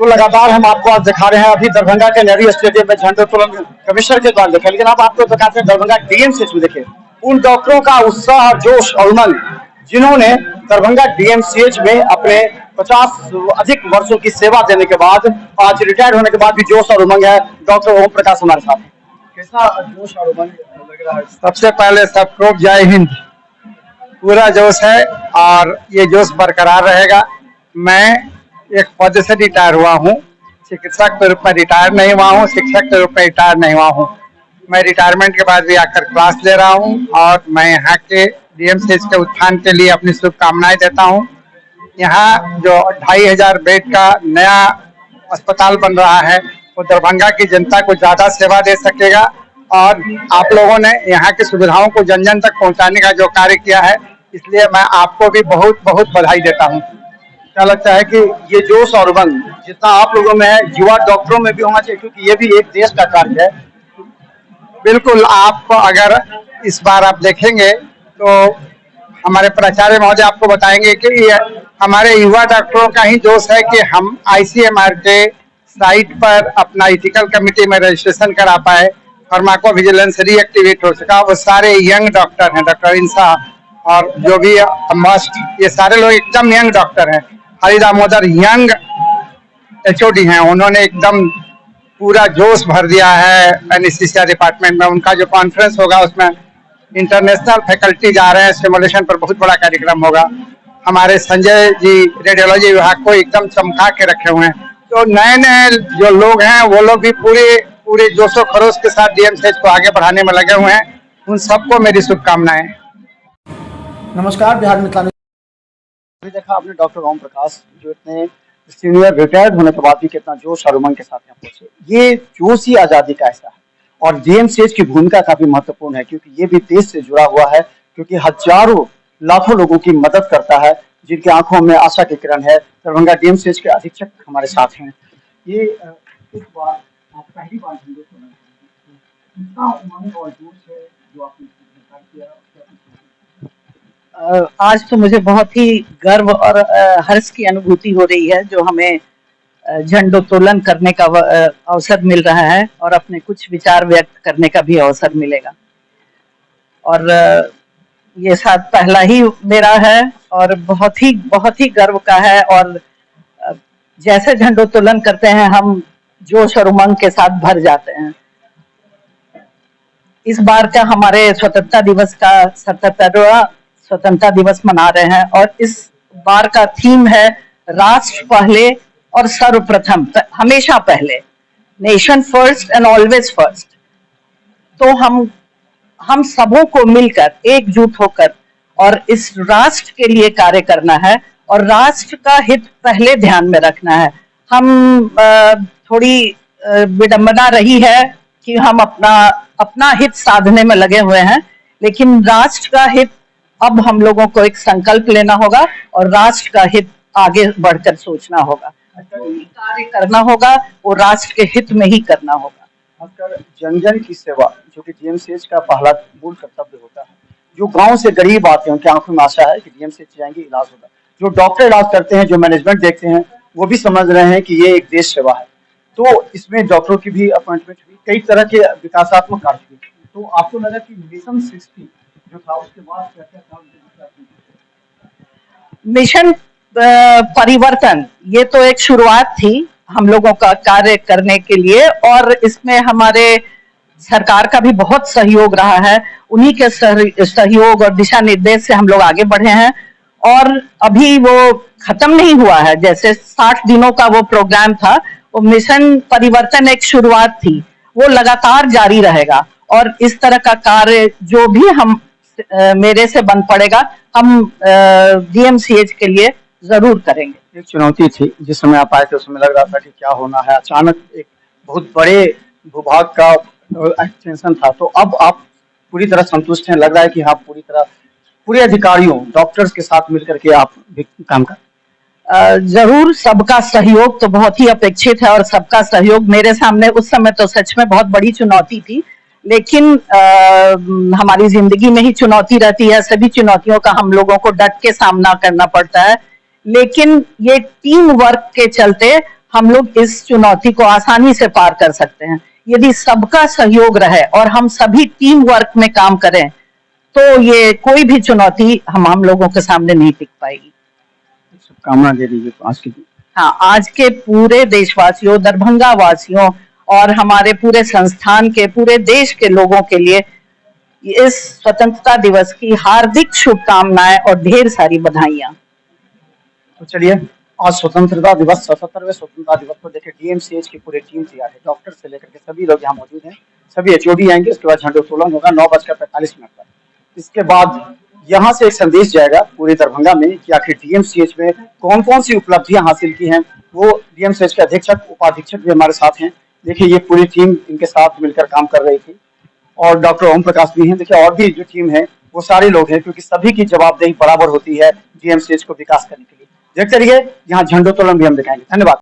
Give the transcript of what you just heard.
तो लगातार हम आपको आज दिखा रहे हैं, अभी दरभंगा के नेहरू स्टेडियम में झंडोत्तोलन कमिश्नर के द्वारा देखे, लेकिन अब आपको दिखाते हैं दरभंगा डीएमसीएच में देखे उन डॉक्टरों का उत्साह, जोश और उमंग जिन्होंने दरभंगा डीएमसीएच में अपने 50 अधिक वर्षों की सेवा देने के बाद आज रिटायर होने के बाद भी जोश और उमंग है। डॉक्टर ओम प्रकाश हमारे साथ, कैसा जोश और उमंग लग रहा है? सबसे पहले सबको जय हिंद। पूरा जोश है और ये जोश बरकरार रहेगा। मैं एक पद से रिटायर हुआ हूँ, चिकित्सक के रूप में रिटायर नहीं हुआ हूँ, शिक्षक के रूप में रिटायर नहीं हुआ हूँ। मैं रिटायरमेंट के बाद भी आकर क्लास ले रहा हूँ और मैं यहाँ के डीएमसीएच के उत्थान के लिए अपनी शुभकामनाएं देता हूँ। यहाँ जो 2500 बेड का नया अस्पताल बन रहा है वो दरभंगा की जनता को ज्यादा सेवा दे सकेगा और आप लोगों ने यहाँ की सुविधाओं को जन जन तक पहुँचाने का जो कार्य किया है, इसलिए मैं आपको भी बहुत बहुत बधाई देता हूँ। क्या लगता है कि ये जोश और उमंग जितना आप लोगों में है, युवा डॉक्टरों में भी होना चाहिए, क्योंकि ये भी एक देश का कार्य है? बिल्कुल। आप अगर इस बार आप देखेंगे तो हमारे प्राचार्य महोदय आपको बताएंगे कि ये हमारे युवा डॉक्टरों का ही जोश है कि हम आईसीएमआर के साइट पर अपना एथिकल कमेटी में रजिस्ट्रेशन करा पाए, फार्माको विजिलेंस रीएक्टिवेट हो सका। वो सारे यंग डॉक्टर हैं, डॉक्टर इंसा और जो भी मस्ट, ये सारे लोग एकदम यंग डॉक्टर हैं। हरि दामोदर यंग एचओडी हैं, उन्होंने एकदम पूरा जोश भर दिया है एनेस्थीसिया डिपार्टमेंट में। उनका जो कॉन्फ्रेंस होगा उसमें इंटरनेशनल फैकल्टी जा रहे हैं, स्टिमुलेशन पर बहुत बड़ा कार्यक्रम होगा। हमारे संजय जी रेडियोलॉजी विभाग को एकदम चमका के रखे हुए हैं। तो नए नए जो लोग हैं वो लोग भी पूरे जोशो खरोश के साथ डीएमसीएच को आगे बढ़ाने में लगे हुए हैं। उन सबको मेरी शुभकामनाएं। नमस्कार, बिहार मिथिला अभी देखा आपने डॉक्टर ओम प्रकाश जो इतने सीनियर रिटायर्ड होने के बाद भी कितना जोश और उमंग के साथ यहाँ पहुंचे। ये जोश ही आजादी का ऐसा है और डीएमसीएच की भूमिका काफी महत्वपूर्ण है, क्योंकि ये भी देश से जुड़ा हुआ है, क्योंकि हजारों लाखों लोगों की मदद करता है जिनकी आंखों में आशा की किरण है। दरभंगा डीएमसीएच के अधीक्षक हमारे साथ हैं। ये इस बार आप पहली बार कितना उमंग और जोश है जो आपने किया? आज तो मुझे बहुत ही गर्व और हर्ष की अनुभूति हो रही है, जो हमें झंडोत्तोलन करने का अवसर मिल रहा है और अपने कुछ विचार व्यक्त करने का भी अवसर मिलेगा। और ये शायद पहला ही मेरा है और बहुत ही गर्व का है। और जैसे झंडोत्तोलन करते हैं हम जोश और उमंग के साथ भर जाते हैं। इस बार का हमारे स्वतंत्रता दिवस का 77वां स्वतंत्रता दिवस मना रहे हैं और इस बार का थीम है राष्ट्र पहले और सर्वप्रथम, हमेशा पहले, nation first and always first. तो हम सबों को मिलकर एकजुट होकर और इस राष्ट्र के लिए कार्य करना है और राष्ट्र का हित पहले ध्यान में रखना है। हम थोड़ी विडंबना रही है कि हम अपना हित साधने में लगे हुए हैं, लेकिन राष्ट्र का हित अब हम लोगों को एक संकल्प लेना होगा और राष्ट्र का हित आगे बढ़कर सोचना होगा। कार्य करना होगा वो राष्ट्र के हित में ही करना होगा। खासकर जन जन की सेवा, जो कि डीएमसीएच का पहला मूल कर्तव्य होता है। जो गांव से गरीब आते हैं उनकी आंखों में आशा है कि डीएमसीएच जाएंगे, इलाज होगा। जो डॉक्टर इलाज करते हैं, जो मैनेजमेंट देखते हैं, वो भी समझ रहे हैं कि ये एक देश सेवा है। तो इसमें डॉक्टरों की भी अपॉइंटमेंट हुई, कई तरह के विकासात्मक कार्य हुए। तो आपको लगा कि मिशन 60 जो था उसके बाद क्या काम? मिशन परिवर्तन ये तो एक शुरुआत थी हम लोगों का कार्य करने के लिए और इसमें हमारे सरकार का भी बहुत सहयोग रहा है। उन्हीं के सहयोग और दिशा निर्देश से हम लोग आगे बढ़े हैं और अभी वो खत्म नहीं हुआ है। जैसे 60 दिनों का वो प्रोग्राम था, वो मिशन परिवर्तन एक शुरुआत थी, वो लगातार जारी रहेगा और इस तरह का कार्य जो भी मेरे से बन पड़ेगा हम डीएमसीएच के लिए जरूर करेंगे। एक चुनौती थी जिस समय आप आए थे, उसमें लग रहा था कि क्या होना है, अचानक एक बहुत बड़े भूभाग का एक्सटेंशन था। तो अब आप पूरी तरह संतुष्ट हैं? लग रहा है कि आप पूरे अधिकारियों डॉक्टर्स के साथ मिलकर के आप भी काम कर? जरूर, सबका सहयोग तो बहुत ही अपेक्षित है और सबका सहयोग मेरे सामने उस समय तो सच में बहुत बड़ी चुनौती थी, लेकिन हमारी जिंदगी में ही चुनौती रहती है। सभी चुनौतियों का हम लोगों को डट के सामना करना पड़ता है, लेकिन ये टीम वर्क के चलते हम लोग इस चुनौती को आसानी से पार कर सकते हैं। यदि सबका सहयोग रहे और हम सभी टीम वर्क में काम करें तो ये कोई भी चुनौती हम लोगों के सामने नहीं टिक पाएगी। शुभकामना दे दीजिए आज के दिन। हाँ, आज के पूरे देशवासियों, दरभंगा वासियों और हमारे पूरे संस्थान के, पूरे देश के लोगों के लिए इस स्वतंत्रता दिवस की हार्दिक शुभकामनाएं और ढेर सारी बधाइयां। तो चलिए, आज स्वतंत्रता दिवस, 77वें स्वतंत्रता दिवस को देखिए डीएमसीएच की पूरी टीम तैयार है। डॉक्टर से लेकर के सभी लोग यहाँ मौजूद हैं, सभी एचओडी आएंगे। उसके बाद झंडोत्तोलन होगा 9:45 पर। इसके बाद यहाँ से एक संदेश जाएगा पूरे दरभंगा में कि आखिर डीएमसीएच में कौन कौन सी उपलब्धियां हासिल की हैं। वो डीएमसीएच के अधीक्षक, उपाधीक्षक भी हमारे साथ हैं। देखिए, ये पूरी टीम इनके साथ मिलकर काम कर रही थी और डॉक्टर ओम प्रकाश भी हैं। देखिए, और भी जो टीम है वो सारे लोग हैं, क्योंकि सभी की जवाबदेही बराबर होती है डीएमसीएच को विकास करने के लिए। देखते रहिए, यहाँ झंडोत्तोलन भी हम दिखाएंगे। धन्यवाद।